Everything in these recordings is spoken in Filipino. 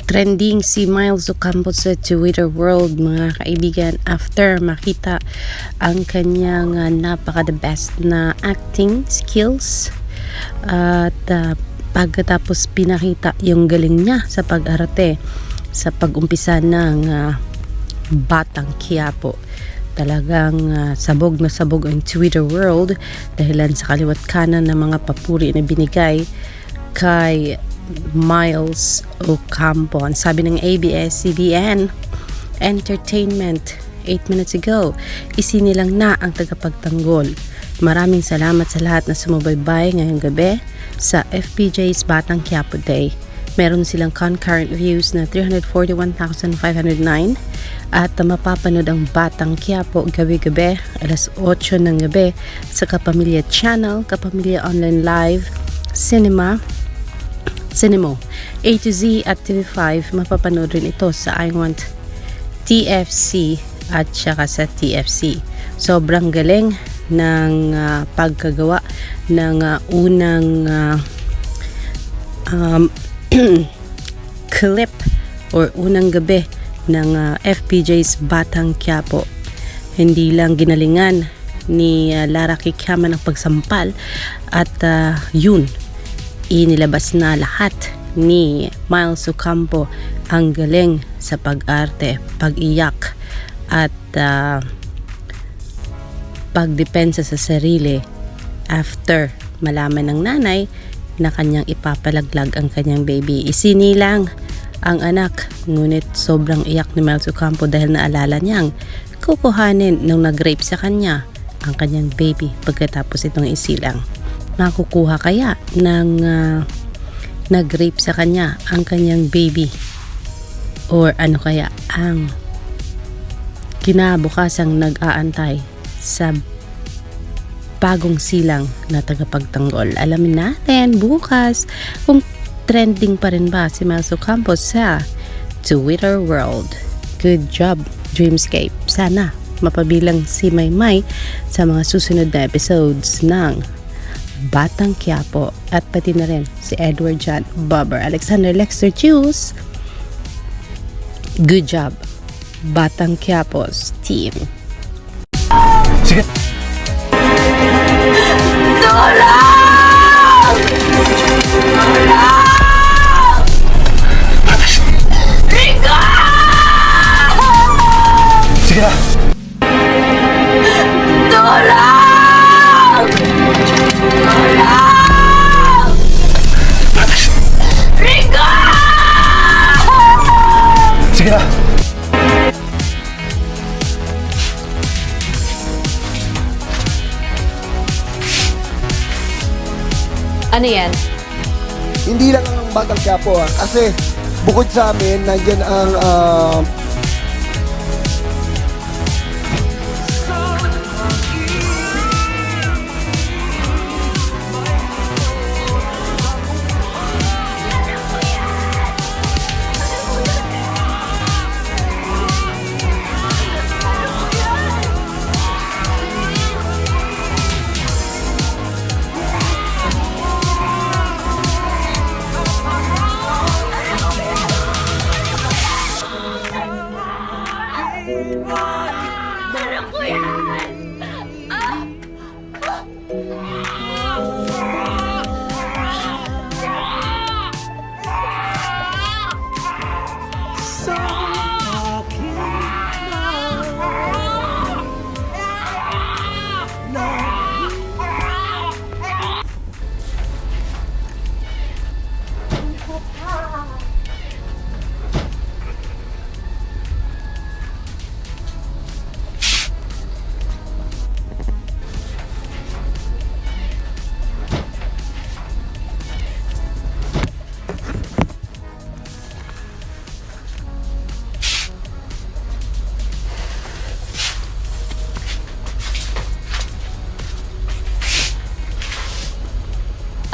Trending si Miles Ocampo sa Twitter world, mga kaibigan, after makita ang kanyang napaka-the best na acting skills at pagkatapos pinakita yung galing niya sa pag-arte sa pag-umpisa ng Batang Quiapo. Talagang sabog na sabog ang Twitter world dahilan sa kaliwat kanan ng mga papuri na binigay kay Miles Ocampo. Ang sabi ng ABS-CBN Entertainment 8 minutes ago, isinilang na ang tagapagtanggol. Maraming salamat sa lahat na sumubaybay ngayong gabi sa FPJ's Batang Quiapo Day. Meron silang concurrent views na 341,509 at mapapanood ang Batang Quiapo gabi-gabi alas 8 ng gabi sa Kapamilya Channel, Kapamilya Online Live, Cinema, A to Z at TV5. Mapapanood rin ito sa I Want TFC at saka sa TFC. Sobrang galing ng pagkagawa ng unang clip or unang gabi ng FPJ's Batang Quiapo. Hindi lang ginalingan ni Lara Kikyaman ang pagsampal at yun, inilabas na lahat ni Miles Ocampo ang galing sa pag-arte, pag-iyak at pagdepensa sa sarili after malaman ng nanay na kanyang ipapalaglag ang kanyang baby. Isinilang ang anak, ngunit sobrang iyak ni Miles Ocampo dahil naalala niyang kukuhanin nung nag-rape sa kanya ang kanyang baby pagkatapos itong isilang. Makukuha kaya ng nag-rape sa kanya ang kanyang baby, or ano kaya ang kinabukasang nag-aantay sa bagong silang na tagapagtanggol. Alamin natin bukas kung trending pa rin ba si Miles Ocampo sa Twitter world. Good job, Dreamscape. Sana mapabilang si Maymay sa mga susunod na episodes ng Batang Quiapo at pati na rin si Edward John Bobber Alexander Lexter Juice. Good job, Batang Quiapo's team. Sige. Tulong! Tulong! Rico! Sige na. Tulong! Tulong! Rico! Sige na. Ano yan? Hindi lang ang Batang Quiapo kasi bukod sa amin, nandyan ang Alam ko yan!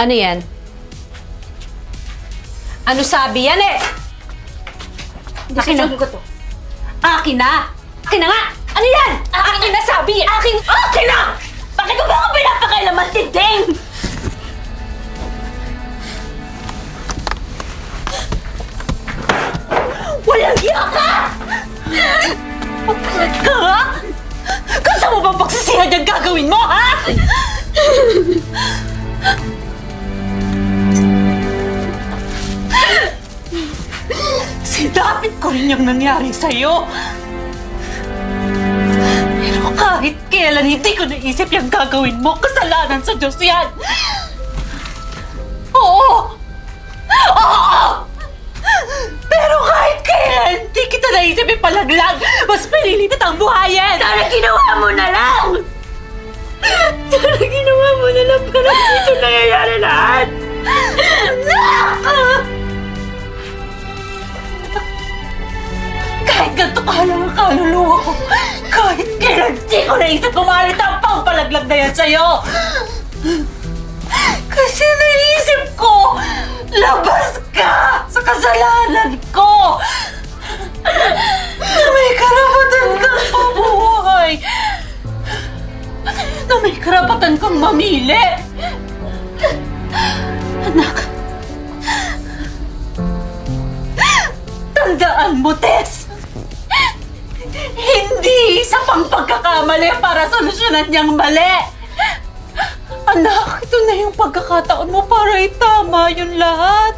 Ano yan? Ano sabi yan eh? Akin na. Ko to. Akin na! Akin na nga! Ano yan? Akin na sabi! Akin! Akin na! Bakit ko ba ako pinapakailaman, tinding? Papalit ka nga! Gusto mo bang pagsisihan yung gagawin mo, ha? Sinapit ko rin yung nangyari sa'yo. Pero kahit kailan hindi ko naisip yung gagawin mo, kasalanan sa Diyos yan. Oo! Oo! Pero kahit kailan, hindi kita naisip ipalaglag. Mas pinili na ang buhayin. Sana ginawa mo na lang! Sana ginawa mo na lang pero dito nangyayari lahat! Kahit ganito kahalang ang kaluluwa ko, kahit kailan di ko naisip pumalit ang pampalaglag na yan sa'yo. Kasi naisip ko, labas ka sa kasalanan ko. Na may karapatan kang mabuhay. Na may karapatan kang mamili. Anak, tandaan mo, Tess. Hindi isa pang pagkakamali para solusyonan niyang mali. Anak, ito na yung pagkakataon mo para itama yung lahat.